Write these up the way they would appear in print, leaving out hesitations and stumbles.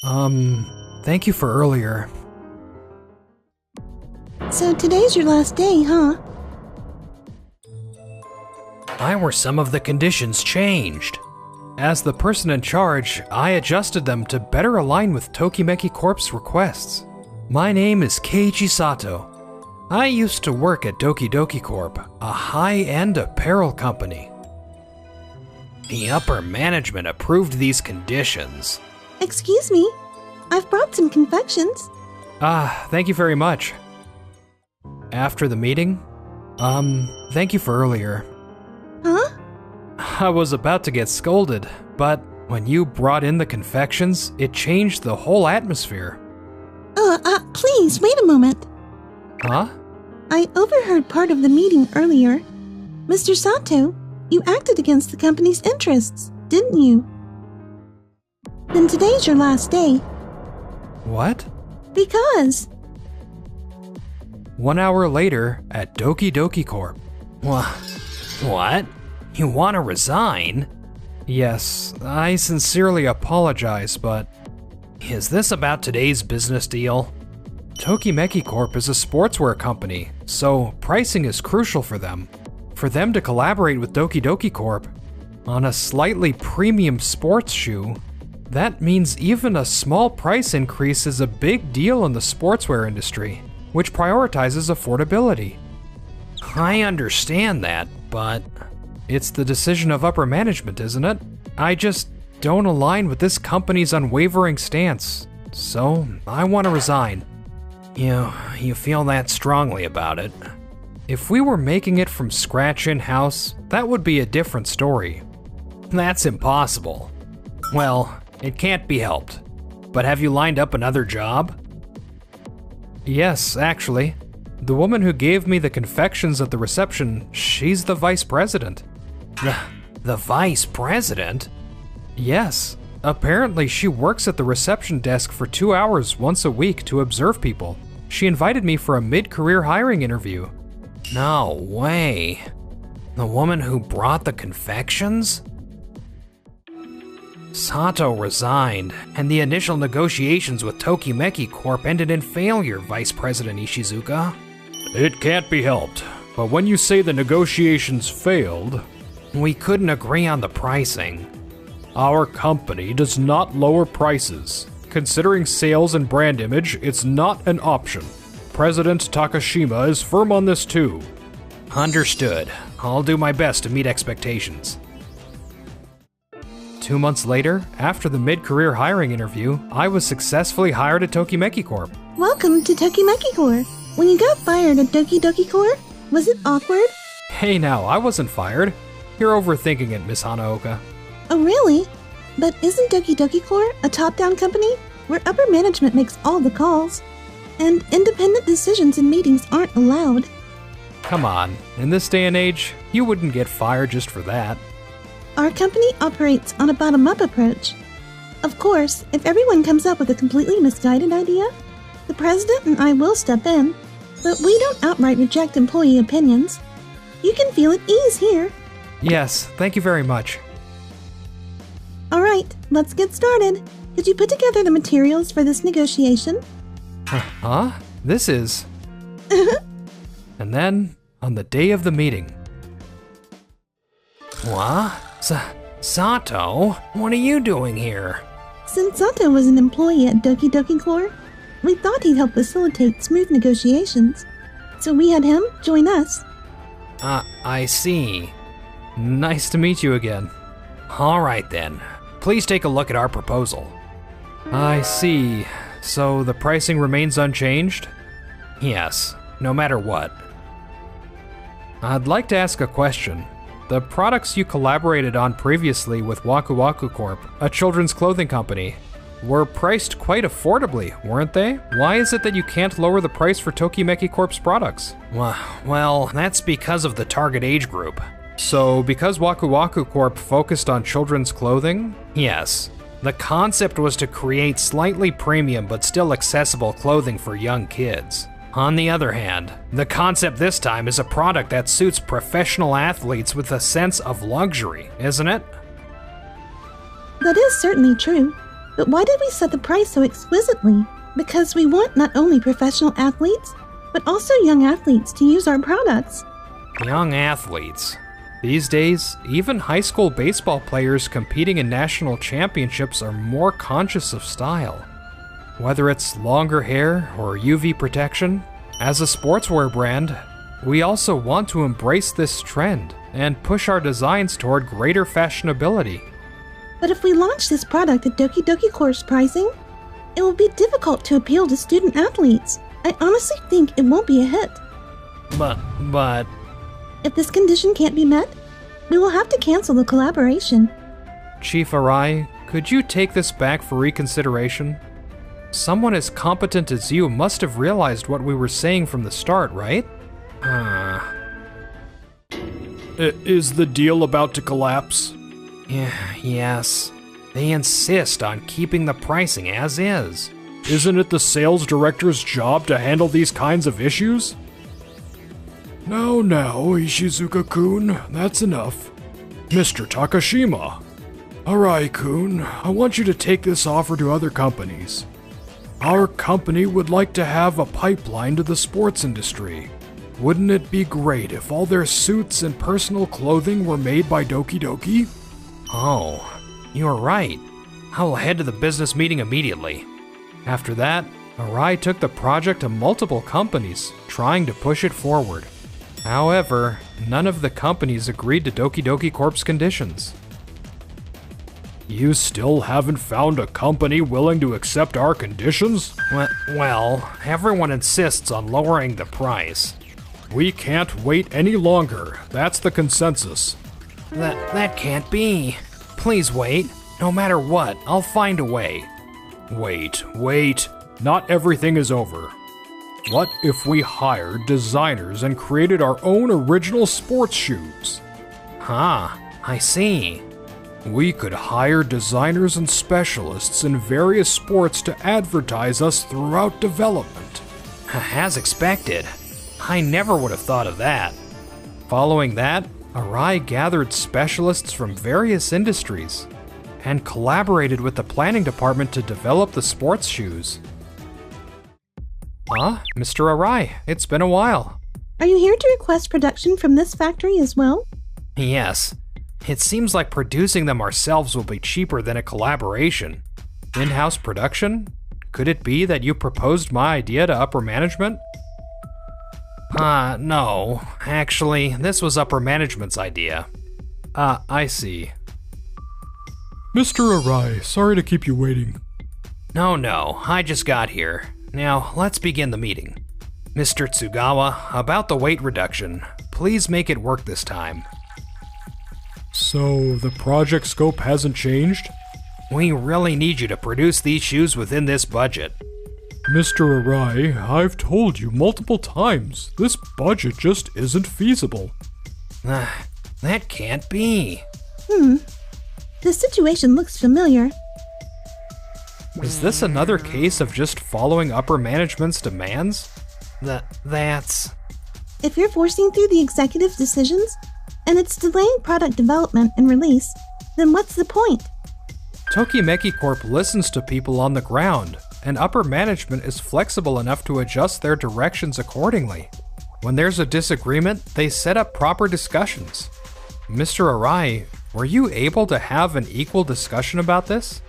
Thank you for earlier. So today's your last day, huh? Why were some of the conditions changed? As the person in charge, I adjusted them to better align with Tokimeki Corp's requests. My name is Keiichi Sato. I used to work at Doki Doki Corp, a high-end apparel company. The upper management approved these conditions. Excuse me, I've brought some confections. Thank you very much. After the meeting, thank you for earlier. Huh? I was about to get scolded, but when you brought in the confections, it changed the whole atmosphere. Please, wait a moment. Huh? I overheard part of the meeting earlier. Mr. Sato, you acted against the company's interests, didn't you? Then today's your last day. What? Because... 1 hour later at Doki Doki Corp. What? You want to resign? Yes, I sincerely apologize, but... Is this about today's business deal? Tokimeki Corp is a sportswear company, so pricing is crucial for them. For them to collaborate with Doki Doki Corp on a slightly premium sports shoe, that means even a small price increase is a big deal in the sportswear industry, which prioritizes affordability. I understand that, but it's the decision of upper management, isn't it? I just don't align with this company's unwavering stance, so I want to resign. You feel that strongly about it. If we were making it from scratch in-house, that would be a different story. That's impossible. Well, it can't be helped. But have you lined up another job? Yes, actually. The woman who gave me the confections at the reception, she's the vice president. The vice president? Yes. Apparently she works at the reception desk for 2 hours once a week to observe people. She invited me for a mid-career hiring interview. No way. The woman who brought the confections? Sato resigned, and the initial negotiations with Tokimeki Corp ended in failure, Vice President Ishizuka. It can't be helped, but when you say the negotiations failed... We couldn't agree on the pricing. Our company does not lower prices. Considering sales and brand image, it's not an option. President Takashima is firm on this too. Understood. I'll do my best to meet expectations. 2 months later, after the mid-career hiring interview, I was successfully hired at Tokimeki Corp. Welcome to Tokimeki Corp. When you got fired at Doki Doki Corp, was it awkward? Hey now, I wasn't fired. You're overthinking it, Miss Hanaoka. Oh really? But isn't Doki Doki Corp a top-down company where upper management makes all the calls? And independent decisions in meetings aren't allowed. Come on, in this day and age, you wouldn't get fired just for that. Our company operates on a bottom-up approach. Of course, if everyone comes up with a completely misguided idea, the president and I will step in, but we don't outright reject employee opinions. You can feel at ease here. Yes, thank you very much. Alright, let's get started. Could you put together the materials for this negotiation? Huh? This is... And then, on the day of the meeting... What? Sato? What are you doing here? Since Sato was an employee at Doki Doki Corp, we thought he'd help facilitate smooth negotiations. So we had him join us. I see. Nice to meet you again. Alright then. Please take a look at our proposal. I see. So the pricing remains unchanged? Yes, no matter what. I'd like to ask a question. The products you collaborated on previously with Waku Waku Corp, a children's clothing company, were priced quite affordably, weren't they? Why is it that you can't lower the price for Tokimeki Corp's products? Well, that's because of the target age group. So, because Waku Waku Corp focused on children's clothing? Yes. The concept was to create slightly premium but still accessible clothing for young kids. On the other hand, the concept this time is a product that suits professional athletes with a sense of luxury, isn't it? That is certainly true, But why did we set the price so exquisitely? Because we want not only professional athletes, but also young athletes to use our products. Young athletes. These days, even high school baseball players competing in national championships are more conscious of style. Whether it's longer hair or UV protection, as a sportswear brand, we also want to embrace this trend and push our designs toward greater fashionability. But if we launch this product at Doki Doki Corp's pricing, it will be difficult to appeal to student athletes. I honestly think it won't be a hit. But... If this condition can't be met, we will have to cancel the collaboration. Chief Arai, could you take this back for reconsideration? Someone as competent as you must have realized what we were saying from the start, right? Is the deal about to collapse? Yes. They insist on keeping the pricing as is. Isn't it the sales director's job to handle these kinds of issues? Now, Ishizuka-kun, that's enough. Mr. Takashima. Arai-kun, I want you to take this offer to other companies. Our company would like to have a pipeline to the sports industry. Wouldn't it be great if all their suits and personal clothing were made by Doki Doki? Oh, you're right. I will head to the business meeting immediately. After that, Arai took the project to multiple companies, trying to push it forward. However, none of the companies agreed to Doki Doki Corp's conditions. You still haven't found a company willing to accept our conditions? Well, everyone insists on lowering the price. We can't wait any longer. That's the consensus. That can't be. Please wait. No matter what, I'll find a way. Wait. Not everything is over. What if we hired designers and created our own original sports shoes? I see. We could hire designers and specialists in various sports to advertise us throughout development. As expected. I never would have thought of that. Following that, Arai gathered specialists from various industries and collaborated with the planning department to develop the sports shoes. Mr. Arai, it's been a while. Are you here to request production from this factory as well? Yes. It seems like producing them ourselves will be cheaper than a collaboration. In-house production? Could it be that you proposed my idea to upper management? No. Actually, this was upper management's idea. I see. Mr. Arai, sorry to keep you waiting. No, I just got here. Now, let's begin the meeting. Mr. Tsugawa, about the weight reduction. Please make it work this time. So, the project scope hasn't changed? We really need you to produce these shoes within this budget. Mr. Arai, I've told you multiple times, this budget just isn't feasible. That can't be. This situation looks familiar. Is this another case of just following upper management's demands? That's... If you're forcing through the executive's decisions, and it's delaying product development and release, then what's the point? Tokimeki Corp listens to people on the ground, and upper management is flexible enough to adjust their directions accordingly. When there's a disagreement, they set up proper discussions. Mr. Arai, were you able to have an equal discussion about this?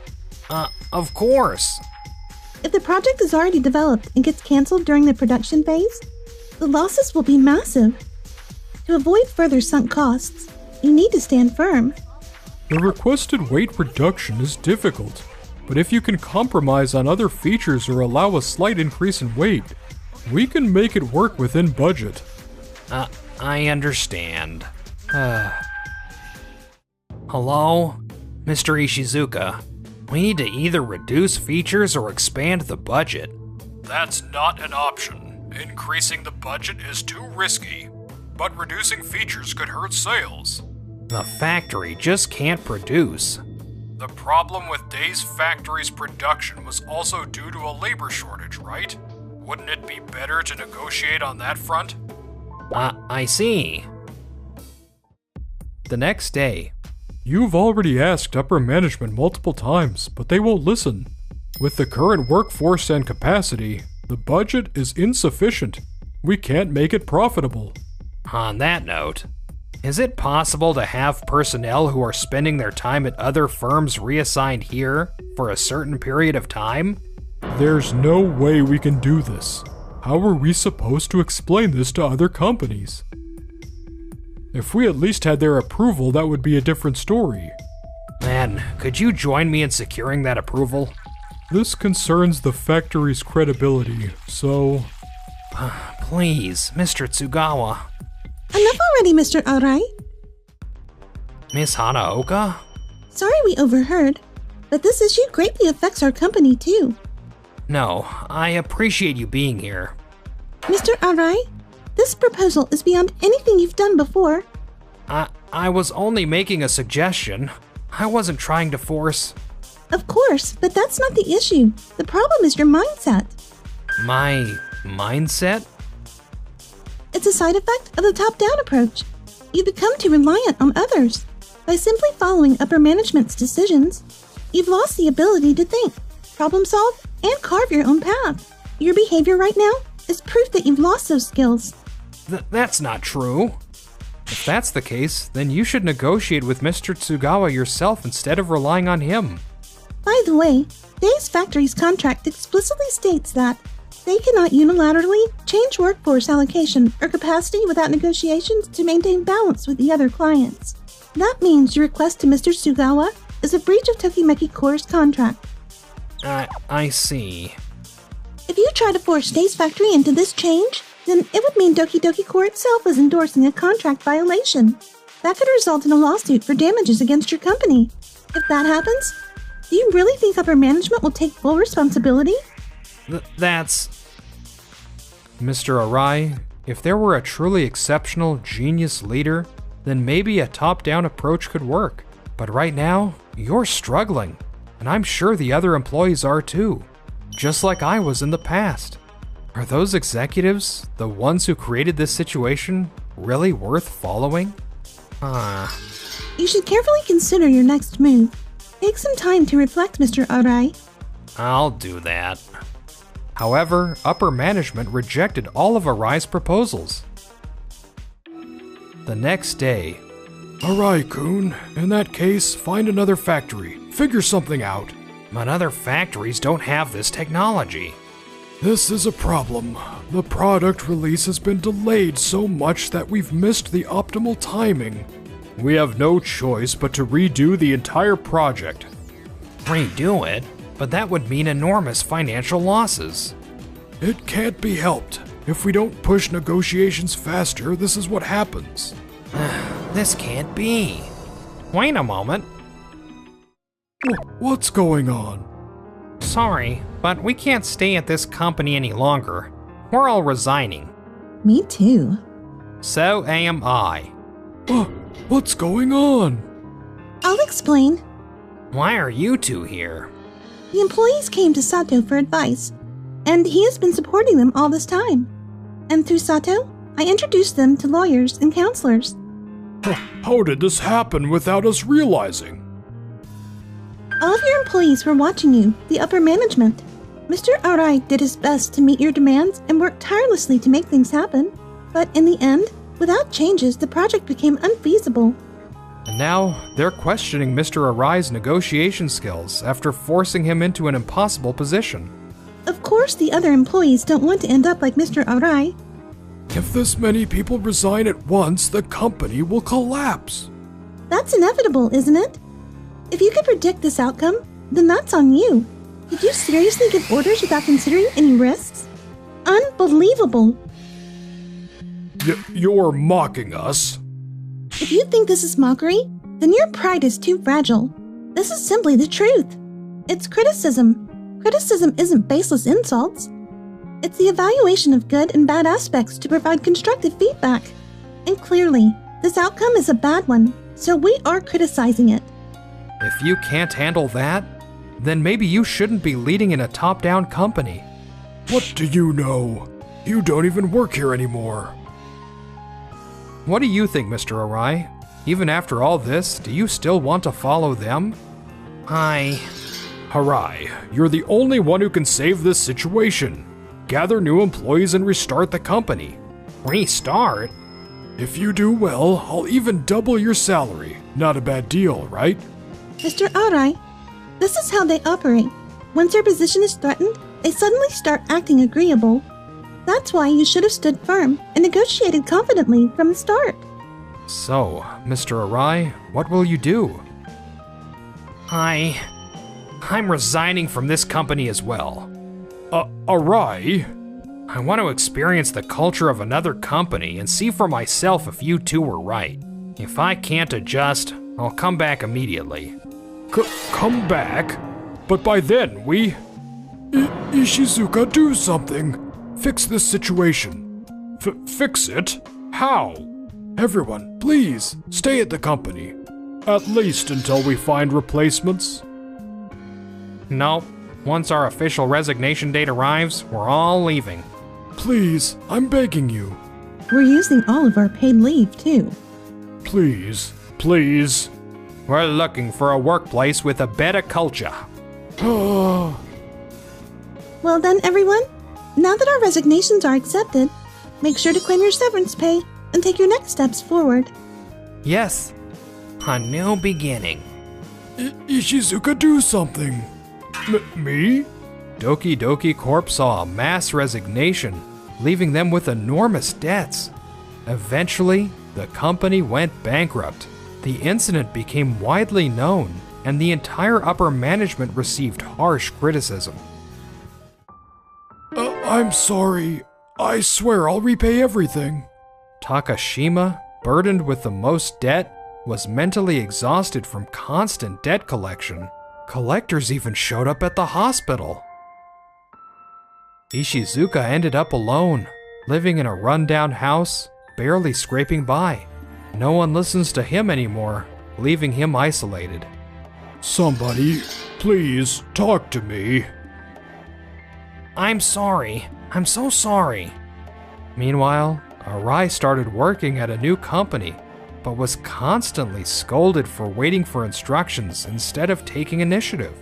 Of course. If the project is already developed and gets canceled during the production phase, the losses will be massive. To avoid further sunk costs, you need to stand firm. The requested weight reduction is difficult, but if you can compromise on other features or allow a slight increase in weight, we can make it work within budget. I understand. Hello? Mr. Ishizuka, we need to either reduce features or expand the budget. That's not an option. Increasing the budget is too risky, but reducing features could hurt sales. The factory just can't produce. The problem with Day's factory's production was also due to a labor shortage, right? Wouldn't it be better to negotiate on that front? I see. The next day, You've already asked upper management multiple times, but they won't listen. With the current workforce and capacity, the budget is insufficient. We can't make it profitable. On that note, is it possible to have personnel who are spending their time at other firms reassigned here for a certain period of time? There's no way we can do this. How are we supposed to explain this to other companies? If we at least had their approval, that would be a different story. Man, could you join me in securing that approval? This concerns the factory's credibility, so... Please, Mr. Tsugawa. Enough already, Mr. Arai. Miss Hanaoka? Sorry we overheard, but this issue greatly affects our company too. No, I appreciate you being here. Mr. Arai, this proposal is beyond anything you've done before. I was only making a suggestion. I wasn't trying to force... Of course, but that's not the issue. The problem is your mindset. My mindset? It's a side effect of the top-down approach. You become too reliant on others. By simply following upper management's decisions, you've lost the ability to think, problem solve, and carve your own path. Your behavior right now is proof that you've lost those skills. That's not true. If that's the case, then you should negotiate with Mr. Tsugawa yourself instead of relying on him. By the way, Day's factory's contract explicitly states that they cannot unilaterally change workforce allocation or capacity without negotiations to maintain balance with the other clients. That means your request to Mr. Tsugawa is a breach of Tokimeki Corp's contract. I see. If you try to force Day's factory into this change, then it would mean Doki Doki Corp itself is endorsing a contract violation. That could result in a lawsuit for damages against your company. If that happens, do you really think upper management will take full responsibility? That's... Mr. Arai, if there were a truly exceptional, genius leader, then maybe a top-down approach could work. But right now, you're struggling, and I'm sure the other employees are too, just like I was in the past. Are those executives, the ones who created this situation, really worth following? You should carefully consider your next move. Take some time to reflect, Mr. Arai. I'll do that. However, upper management rejected all of Arai's proposals. The next day... Arai-kun, in that case, find another factory. Figure something out. But other factories don't have this technology. This is a problem. The product release has been delayed so much that we've missed the optimal timing. We have no choice but to redo the entire project. Redo it? But that would mean enormous financial losses. It can't be helped. If we don't push negotiations faster, this is what happens. This can't be. Wait a moment. What's going on? Sorry, but we can't stay at this company any longer. We're all resigning. Me too. So am I. What's going on? I'll explain. Why are you two here? The employees came to Sato for advice, and he has been supporting them all this time. And through Sato, I introduced them to lawyers and counselors. How did this happen without us realizing? All of your employees were watching you, the upper management. Mr. Arai did his best to meet your demands and worked tirelessly to make things happen. But in the end, without changes, the project became unfeasible. And now, they're questioning Mr. Arai's negotiation skills after forcing him into an impossible position. Of course, the other employees don't want to end up like Mr. Arai. If this many people resign at once, the company will collapse. That's inevitable, isn't it? If you could predict this outcome, then that's on you. Did you seriously give orders without considering any risks? Unbelievable! You're mocking us. If you think this is mockery, then your pride is too fragile. This is simply the truth. It's criticism. Criticism isn't baseless insults. It's the evaluation of good and bad aspects to provide constructive feedback. And clearly, this outcome is a bad one, so we are criticizing it. If you can't handle that, then maybe you shouldn't be leading in a top-down company. What do you know? You don't even work here anymore. What do you think, Mr. Arai? Even after all this, do you still want to follow them? Harai, you're the only one who can save this situation. Gather new employees and restart the company. Restart? If you do well, I'll even double your salary. Not a bad deal, right? Mr. Arai, this is how they operate. Once their position is threatened, they suddenly start acting agreeable. That's why you should have stood firm and negotiated confidently from the start. So, Mr. Arai, what will you do? I'm resigning from this company as well. Arai? I want to experience the culture of another company and see for myself if you two were right. If I can't adjust, I'll come back immediately. Come back? But by then, Ishizuka, do something. Fix this situation. Fix it? How? Everyone, please, stay at the company. At least until we find replacements. Nope. Once our official resignation date arrives, we're all leaving. Please, I'm begging you. We're using all of our paid leave, too. Please, please. We're looking for a workplace with a better culture. Well then, everyone, now that our resignations are accepted, make sure to claim your severance pay and take your next steps forward. Yes, a new beginning. Ishizuka, do something. Me? Doki Doki Corp saw a mass resignation, leaving them with enormous debts. Eventually, the company went bankrupt. The incident became widely known, and the entire upper management received harsh criticism. I'm sorry. I swear I'll repay everything. Takashima, burdened with the most debt, was mentally exhausted from constant debt collection. Collectors even showed up at the hospital. Ishizuka ended up alone, living in a rundown house, barely scraping by. No one listens to him anymore, leaving him isolated. Somebody, please, talk to me. I'm sorry. I'm so sorry. Meanwhile, Arai started working at a new company, but was constantly scolded for waiting for instructions instead of taking initiative.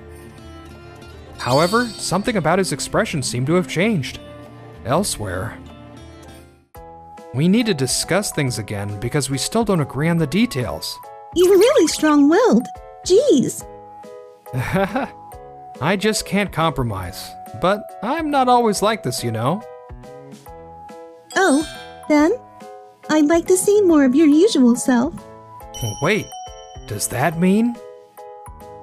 However, something about his expression seemed to have changed. Elsewhere, we need to discuss things again because we still don't agree on the details. You're really strong-willed. Jeez. I just can't compromise, but I'm not always like this, you know? Oh, then, I'd like to see more of your usual self. Wait, does that mean